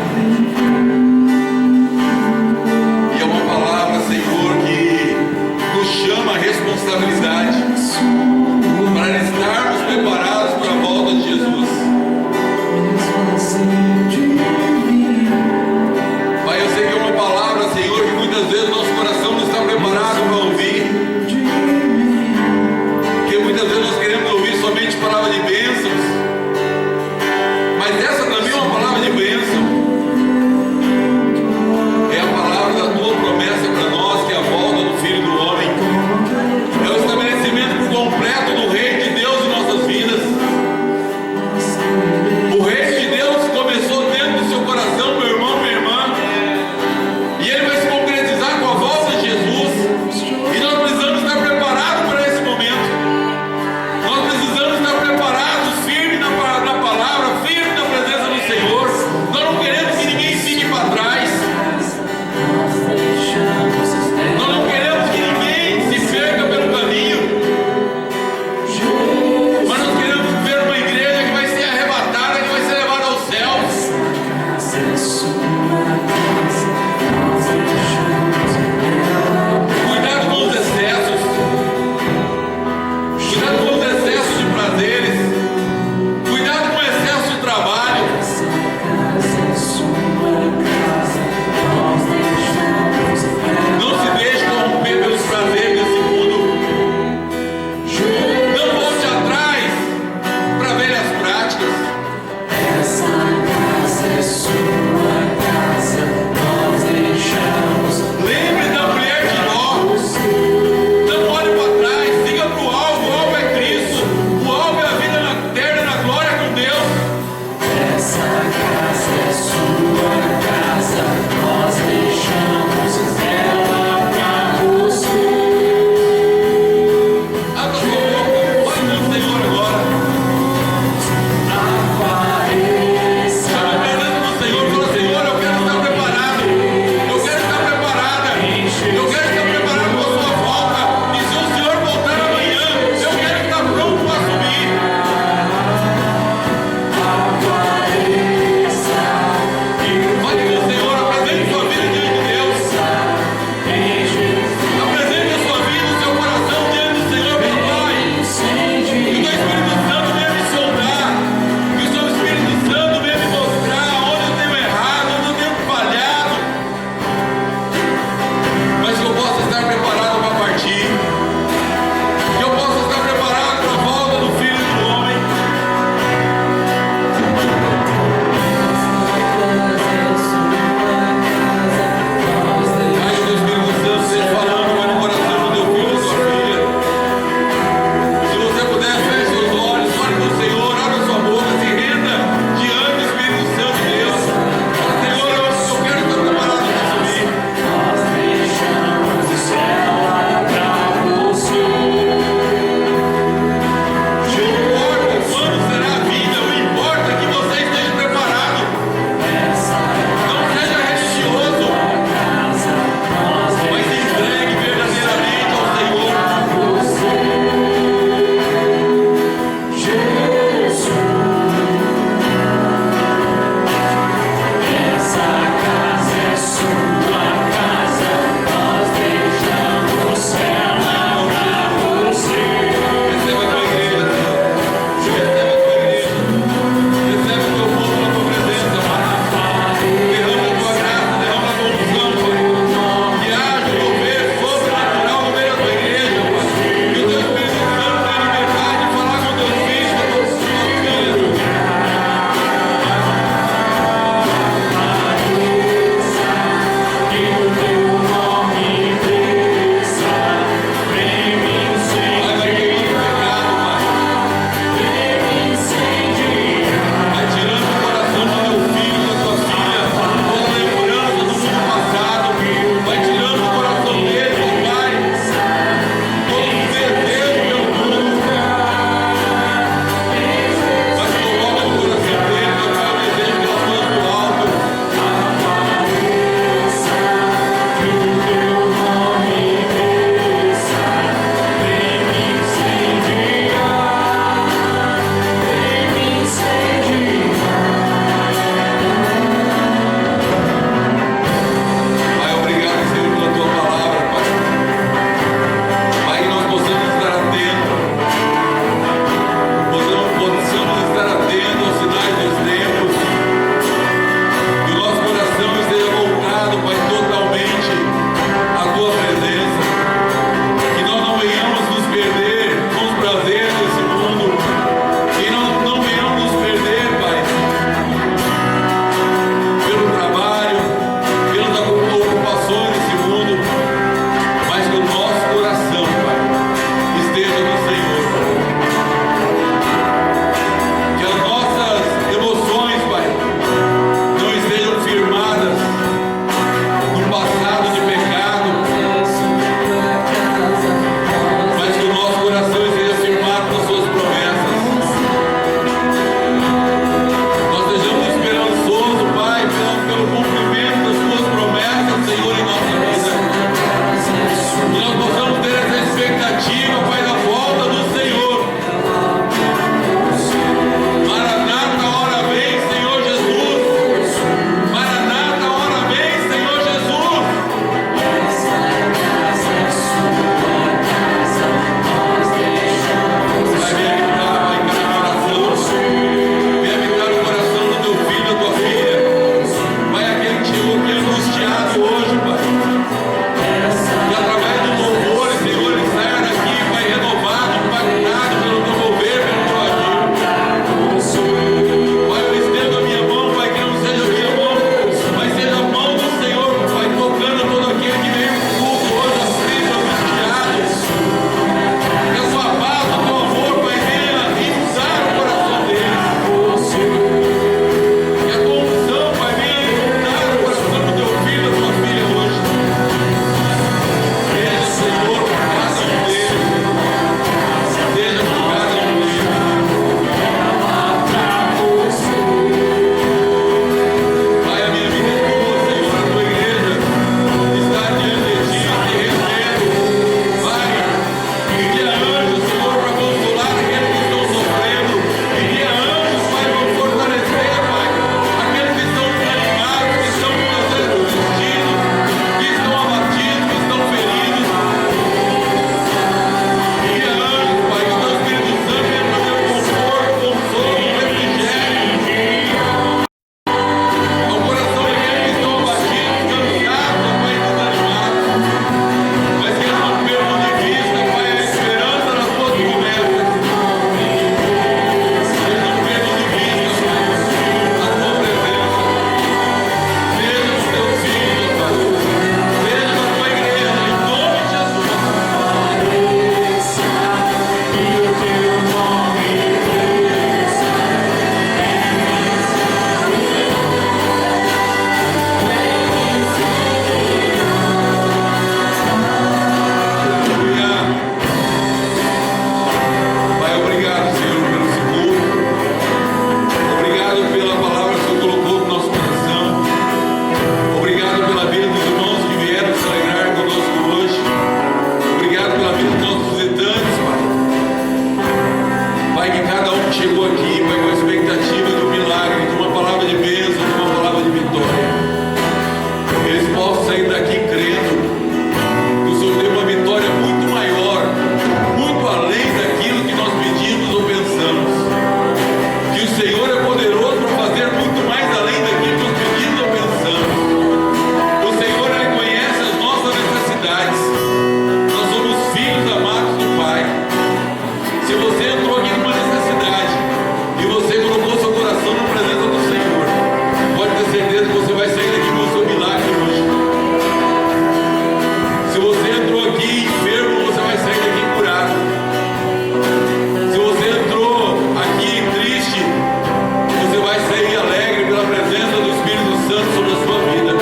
a sua vida.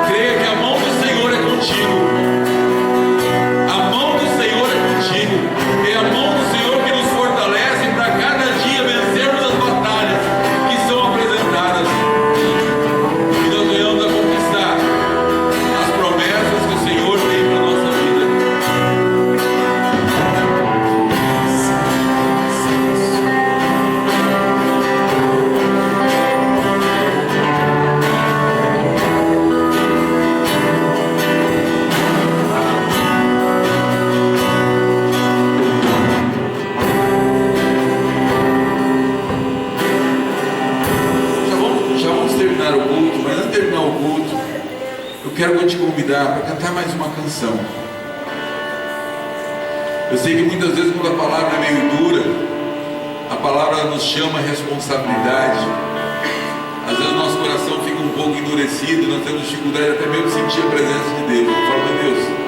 Creia que a mão do Senhor é contigo. A mão do Senhor é contigo. É a mão do Senhor que nos fortalece para cada dia vencermos as batalhas que são apresentadas. E nós venhamos a conquistar as promessas que o Senhor tem para a nossa vida. Já vamos terminar o culto, mas antes de terminar o culto, eu quero te convidar para cantar mais uma canção. Eu sei que muitas vezes quando a palavra é meio dura, a palavra nos chama a responsabilidade. Às vezes o nosso coração fica um pouco endurecido, nós temos dificuldade até mesmo de sentir a presença de Deus. Eu falo, meu Deus,